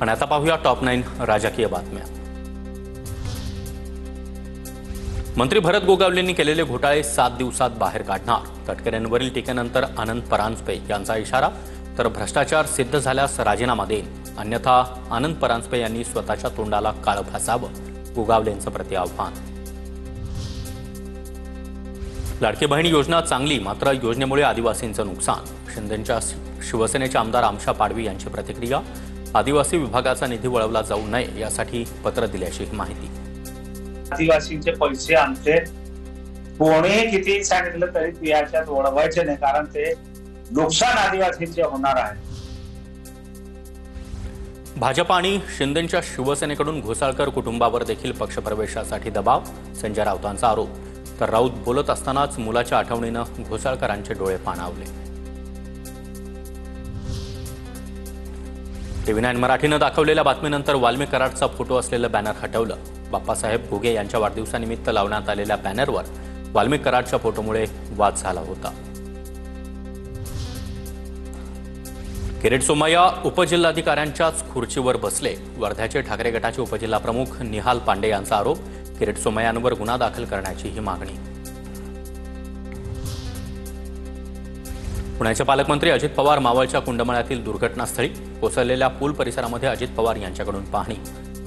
आणि आता पाहूया टॉप 9 राजकीय बातम्या। मंत्री भरत गोगावलेंनी केलेले घोटाळे 7 दिवसात बाहेर काढणार। तटकरेंवरील टीकेनंतर आनंद परांजपे यांचा इशारा। तर भ्रष्टाचार सिद्ध झाल्यास राजीनामा देईन, अन्यथा आनंद परांजपे यांनी स्वतःच्या तोंडाला काळं फासावं, गोगावलेंचं प्रतिआव्हान। लाडकी बहीण योजना चांगली, मात्र योजनेमुळे आदिवासींचं नुकसान। शिंदेंच्या शिवसेनेचे आमदार आमशा पाडवी यांची प्रतिक्रिया। आदिवासी विभागाचा निधी वळवला जाऊ नये यासाठी पत्र दिल्याची माहिती। आदिवासींचे पैसे आमचे कोणी किती सांगितलं तरी याच्यात वळवायचे नाही, कारण ते नुकसान आदिवासींचे होणार आहे। भाजप आणि शिंदेंच्या शिवसेनेकडून घोसाळकर कुटुंबावर देखील पक्षप्रवेशासाठी दबाव, संजय राऊतांचा आरोप। तर राऊत बोलत असतानाच मुलाच्या आठवणीनं घोसाळकरांचे डोळे पाणावले। TV9 मराठीनं दाखवलेल्या बातमीनंतर वाल्मी कराडचा फोटो असलेलं बॅनर हटवलं। बाप्पासाहेब घुगे यांच्या वाढदिवसानिमित्त लावण्यात आलेल्या बॅनरवर वाल्मी कराडच्या फोटोमुळे वाद झाला होता। किरीट सोमय्या उपजिल्हाधिकाऱ्यांच्याच खुर्चीवर बसले, वर्ध्याचे ठाकरे गटाचे उपजिल्हा प्रमुख निहाल पांडे यांचा आरोप। किरीट सोमय्यांवर गुन्हा दाखल करण्याची ही मागणी। पुण्याचे पालकमंत्री अजित पवार मावळच्या कुंडमळ्यातील दुर्घटनास्थळी, कोसळलेल्या पूल परिसरामध्ये अजित पवार यांच्याकडून पाहणी।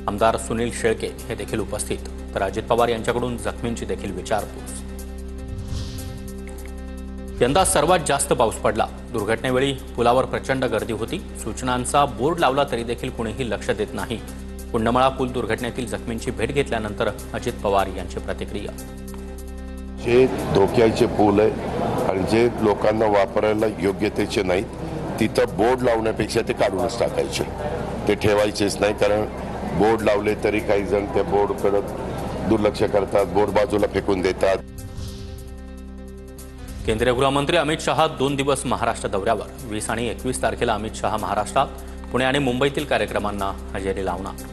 आमदार सुनील शेळके हे देखील उपस्थित। तर अजित पवार यांच्याकडून जखमींची देखील विचारपूस। यंदा सर्वात जास्त पाऊस पडला। दुर्घटनेवेळी पुलावर प्रचंड गर्दी होती। सूचनांचा बोर्ड लावला तरी देखील कुणीही लक्ष देत नाही। कुंडमळा पूल दुर्घटनेतील जखमींची भेट घेतल्यानंतर अजित पवार यांची प्रतिक्रिया। जे धोक्याचे पूल आहे आणि जे लोकांना वापरायला योग्यतेचे नाहीत, तिथं बोर्ड लावण्यापेक्षा ते काढूनच टाकायचे, ते ठेवायचेच नाही। कारण बोर्ड लावले तरी काही जण त्या बोर्डकडे दुर्लक्ष करतात, बोर्ड बाजूला फेकून देतात। केंद्रीय गृहमंत्री अमित शहा 2 दिवस महाराष्ट्र दौऱ्यावर। 20 आणि 21 तारखेला अमित शहा महाराष्ट्रात, पुणे आणि मुंबईतील कार्यक्रमांना हजेरी लावणार।